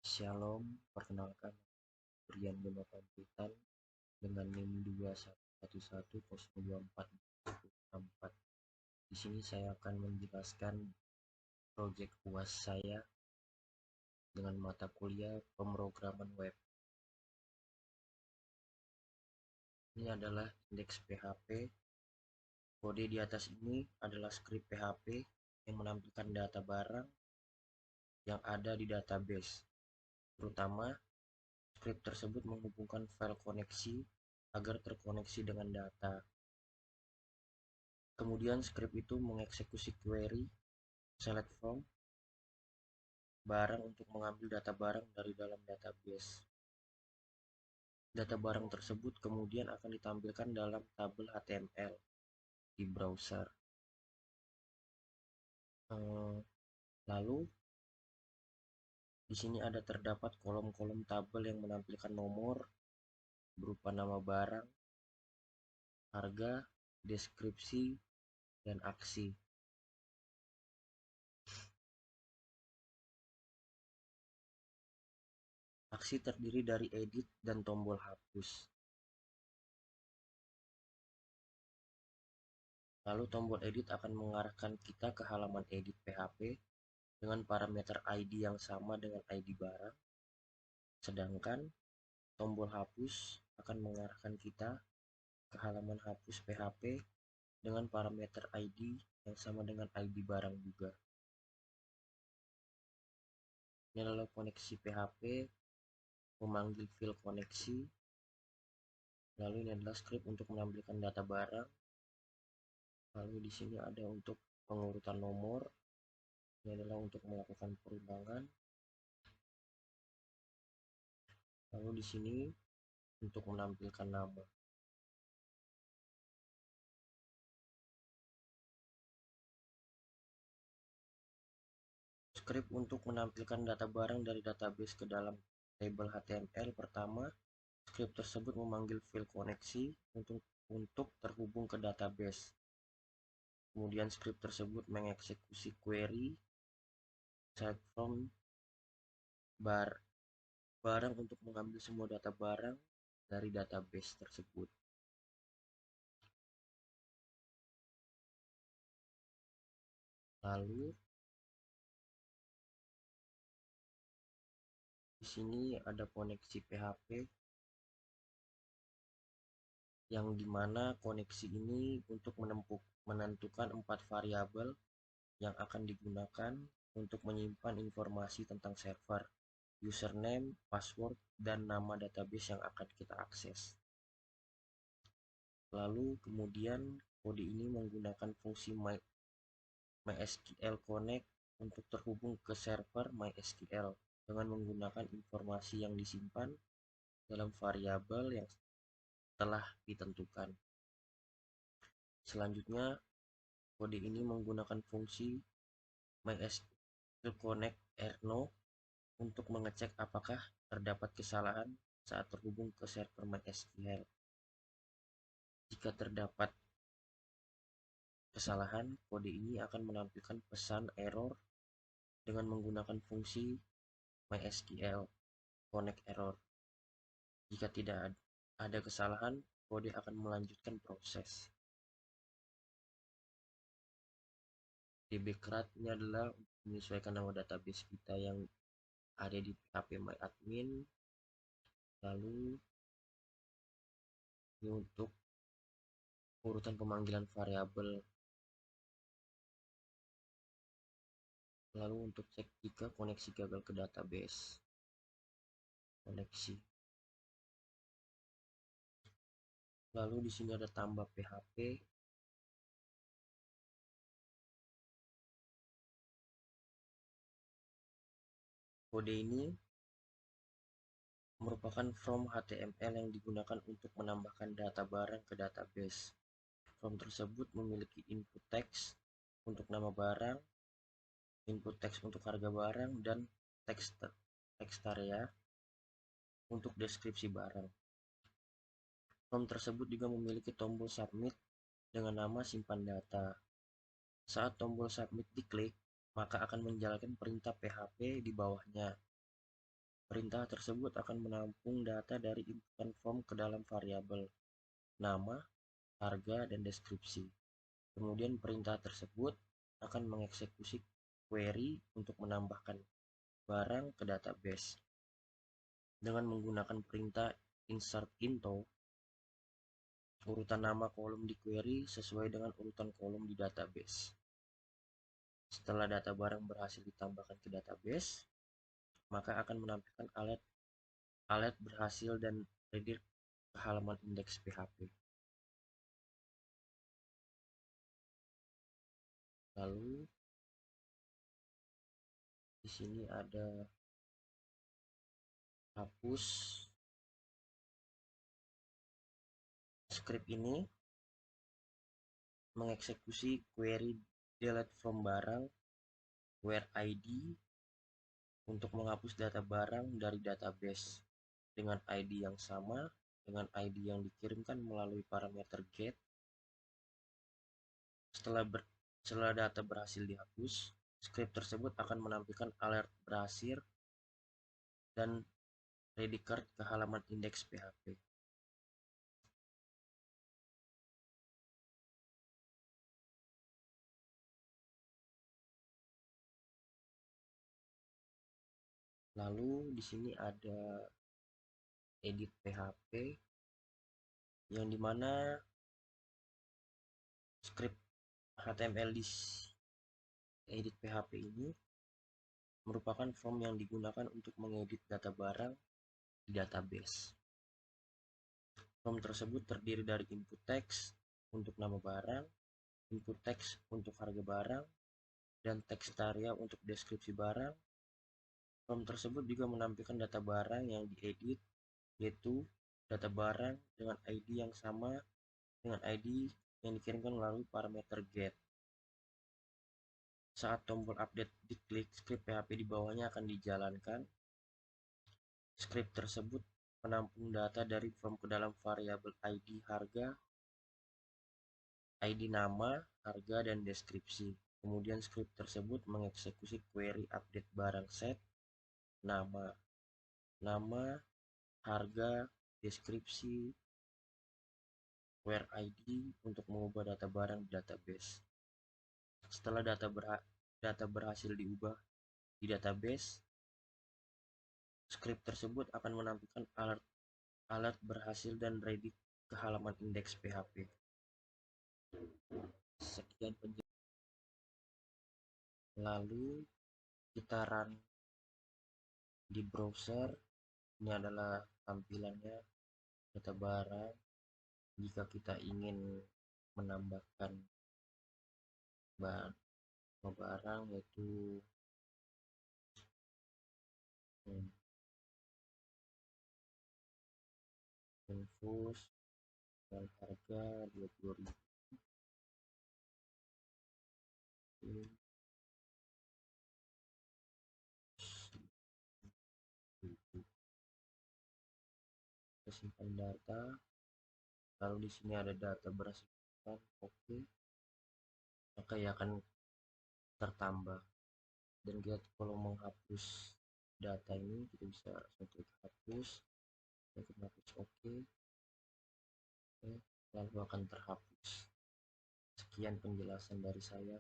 Shalom, perkenalkan Brian Bima Pampitan dengan NIM 21110244. Di sini saya akan menjelaskan proyek UAS saya dengan mata kuliah pemrograman web. Ini adalah indeks PHP. Kode di atas ini adalah skrip PHP yang menampilkan data barang yang ada di database. Terutama skrip tersebut menghubungkan file koneksi agar terkoneksi dengan data. Kemudian skrip itu mengeksekusi query select from barang untuk mengambil data barang dari dalam database. Data barang tersebut kemudian akan ditampilkan dalam tabel HTML di browser. Lalu di sini ada terdapat kolom-kolom tabel yang menampilkan nomor berupa nama barang, harga, deskripsi, dan aksi. Aksi terdiri dari edit dan tombol hapus. Lalu tombol edit akan mengarahkan kita ke halaman edit PHP dengan parameter ID yang sama dengan ID barang. Sedangkan tombol hapus akan mengarahkan kita ke halaman hapus PHP dengan parameter ID yang sama dengan ID barang juga. Ini adalah koneksi PHP memanggil field koneksi. Lalu ini adalah script untuk menampilkan data barang. Lalu di sini ada untuk pengurutan nomor. Ini adalah untuk melakukan perundangan. Lalu di sini untuk menampilkan nama. Script untuk menampilkan data barang dari database ke dalam tabel HTML. Pertama, script tersebut memanggil field koneksi untuk terhubung ke database. Kemudian script tersebut mengeksekusi query select from barang untuk mengambil semua data barang dari database tersebut. Lalu di sini ada koneksi PHP yang dimana koneksi ini untuk menentukan 4 variabel yang akan digunakan untuk menyimpan informasi tentang server, username, password, dan nama database yang akan kita akses. Lalu kemudian kode ini menggunakan fungsi MySQL Connect untuk terhubung ke server MySQL dengan menggunakan informasi yang disimpan dalam variabel yang telah ditentukan. Selanjutnya, kode ini menggunakan fungsi MySQL Connect Erno untuk mengecek apakah terdapat kesalahan saat terhubung ke server MySQL. Jika terdapat kesalahan, kode ini akan menampilkan pesan error dengan menggunakan fungsi MySQL Connect Error. Jika tidak ada kesalahan, kode akan melanjutkan proses. dbcrat ini adalah menyesuaikan nama database kita yang ada di PHP MyAdmin. Lalu ini untuk urutan pemanggilan variabel. Lalu untuk cek jika koneksi gagal ke database. Koneksi. Lalu di sini ada tambah PHP. Kode ini merupakan from HTML yang digunakan untuk menambahkan data barang ke database. From tersebut memiliki input teks untuk nama barang, input teks untuk harga barang, dan teks area untuk deskripsi barang. From tersebut juga memiliki tombol submit dengan nama simpan data. Saat tombol submit diklik, maka akan menjalankan perintah PHP di bawahnya. Perintah tersebut akan menampung data dari inputan form ke dalam variabel nama, harga, dan deskripsi. Kemudian perintah tersebut akan mengeksekusi query untuk menambahkan barang ke database. Dengan menggunakan perintah insert into, urutan nama kolom di query sesuai dengan urutan kolom di database. Setelah data barang berhasil ditambahkan ke database, maka akan menampilkan alert berhasil dan redirect ke halaman indeks PHP. Lalu di sini ada hapus. Script ini mengeksekusi query delete from barang where ID untuk menghapus data barang dari database dengan ID yang sama dengan ID yang dikirimkan melalui parameter get. Setelah data berhasil dihapus, script tersebut akan menampilkan alert berhasil dan redirect ke halaman indeks PHP. Lalu di sini ada edit PHP yang dimana script HTML di edit PHP ini merupakan form yang digunakan untuk mengedit data barang di database. Form tersebut terdiri dari input teks untuk nama barang, input teks untuk harga barang, dan teks area untuk deskripsi barang. Form tersebut juga menampilkan data barang yang diedit, yaitu data barang dengan ID yang sama dengan ID yang dikirimkan melalui parameter get. Saat tombol update diklik, script PHP di bawahnya akan dijalankan. Script tersebut menampung data dari form ke dalam variabel ID harga, ID nama, harga, dan deskripsi. Kemudian script tersebut mengeksekusi query update barang set, nama, harga, deskripsi, where ID untuk mengubah data barang di database. Setelah data berhasil diubah di database, script tersebut akan menampilkan alert berhasil dan ready ke halaman indeks PHP. Sekian penjelasan. Lalu kita run di browser. Ini adalah tampilannya data barang. Jika kita ingin menambahkan barang yaitu infus dan harga 20.000. Kita simpan data, lalu di sini ada data berhasil, oke, maka ya akan tertambah. Dan kita kalau menghapus data ini kita bisa klik hapus, kita hapus oke, lalu akan terhapus. Sekian penjelasan dari saya.